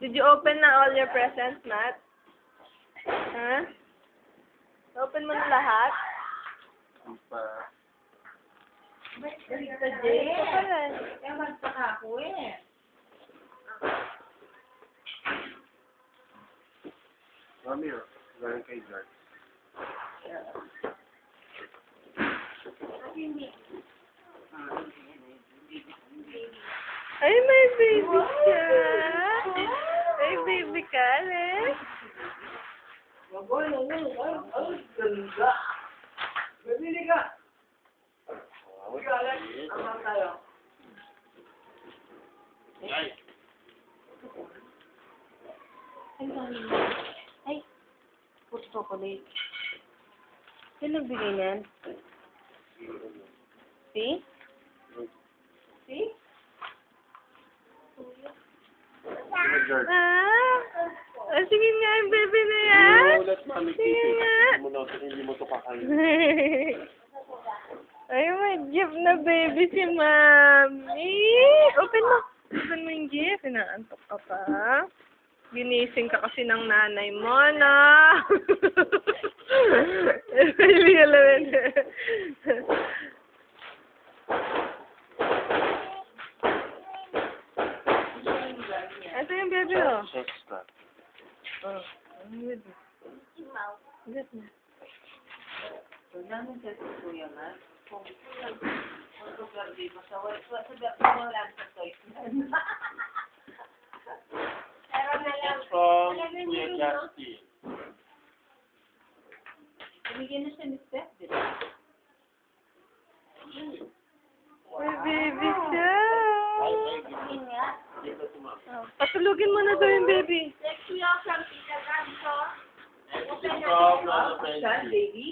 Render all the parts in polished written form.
Did you open na all your presents, Matt? Huh? Open mo na lahat? Ito pala. Kaya magtaka ako eh. Mami, galing kay George. Ay, may baby siya. Ay, baby ka, Alex. Ay, ganda. Bibili ka. Sige, Alex. Amang tayo. Ay, dami mo. Ay, put chocolate. Sino nagbigay niyan? See? See? George. Sige nga, yung baby na yan. Let Mami Sige keep it. nga. Hindi mo ito kakain. Ay, may gift na baby si Mami. Open mo. Open mo yung gift. Inaantok ka pa. Ginising ka kasi ng nanay mo, no? Hindi ka lang. Ito yung baby, oh. Extra. Oh, ang baby. Good na. So, namin sa kuya nga. Kung lugar di ba sa wala sa toys. It's from Kuya Justin. Binigyan na siya ni Steph, di ba? May baby siya. Dito si Mami. Oh, patulugin mo na daw yung baby. This is from Lolo Siya, Frenchie. baby.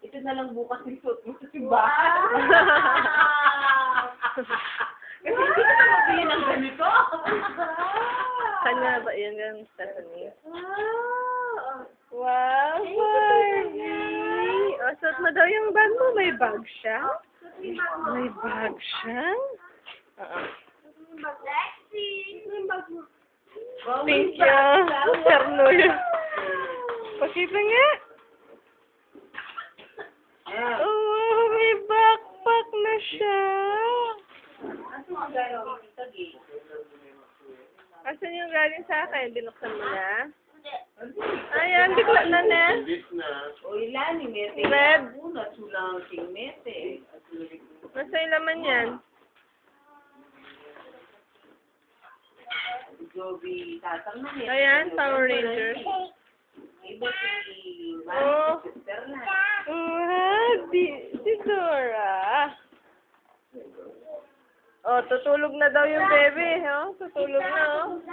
Ito na lang bukas ni suot mo sa simbahan. Kasi hindi ka na mabili ng ganito. Kanya ba yun yung Stephanie? Wow, Barbie! O, suot mo daw yung bag mo. May bag siya? May bag siya? Thank you. Terno yun. Pakita nga. Oh, may backpack na siya. Asan yung galing sa akin? Binuksan mo na? Ayan, bigla na na. This na. O ilan ni Mete? Red. Una, sulang sing Mete. Nasa yung laman yan? Joby, tatang na Mete. Ayan, Power Rangers. Iba si Oh. Manny, sister na. Si Dora. Oh, tutulog na daw yung baby, oh. Tutulog na, oh.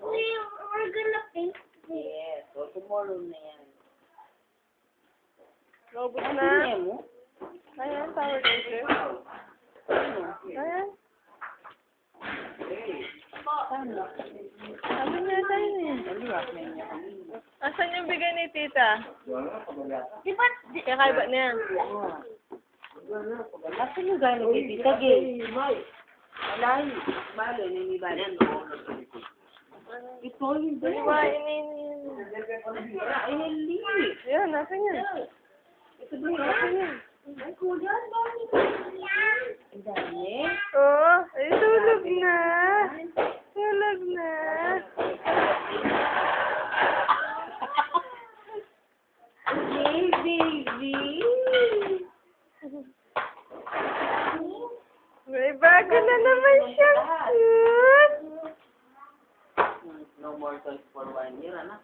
We're gonna paint this. Yes, so tomorrow na yan. Robot Ano na. niya mo? Ayan, Power Rangers. Ano? Ayan. Ano? Sabi niya tayo eh. Aliwak na niya kami. Asan yung bigay ni tita? Di ba? Kaya kaiba niya. Nasaan yung gano'n kay Tita Gay? Malay. Malo, nanibali. Ito yung Di ba, ini. Ay, nali. Ayan, nasan yan? Ito ba yun? Nasan yan? Ay, kuya, ang dami ko yan. Ang dami. Oh, ay, tulog na. Tulog na. Hey, baby. May bago na naman siyang suit. No more toys for 1 year, anak.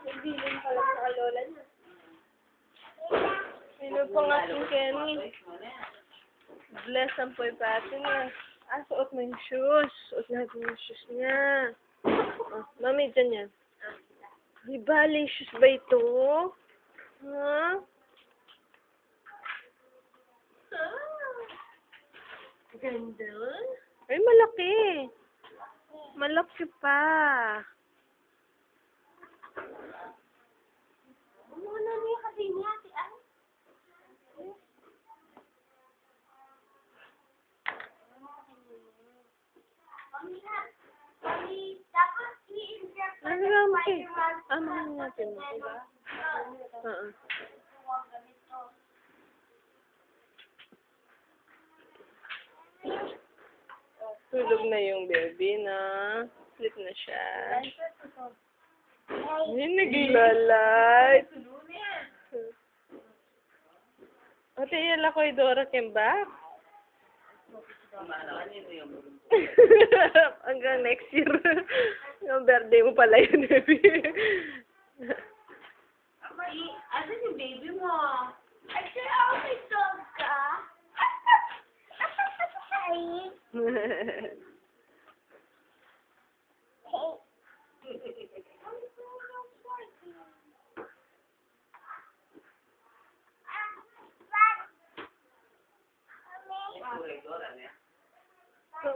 Hindi rin pala sa lola niya. Sino pa nga si Kenny? Bless ang poy pati niya. Suot mo yung shoes. Suot natin yung shoes niya. Oh, mami, dyan yan. Di ba, shoes ba ito? Ha? Ganda. Ay, malaki. Malaki pa. Muna niya kasi niya, si Ay. Mami, dapat i-inject Ano lang, okay. Ano natin? Oo. Tulog na yung baby na. Sleep na siya. Ay, naglalight. Ate, yala ko Dora Kembak. Hanggang next year. Yung birthday mo pala yun, baby. Ano yung baby mo? Actually, ako may dog ka. Ay.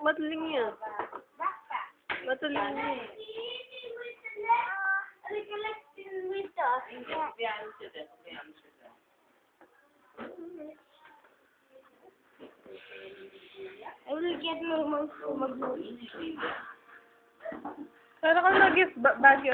Matuling niya. Matuling niya. I will get normal mag Pero kung nag-gift bagyo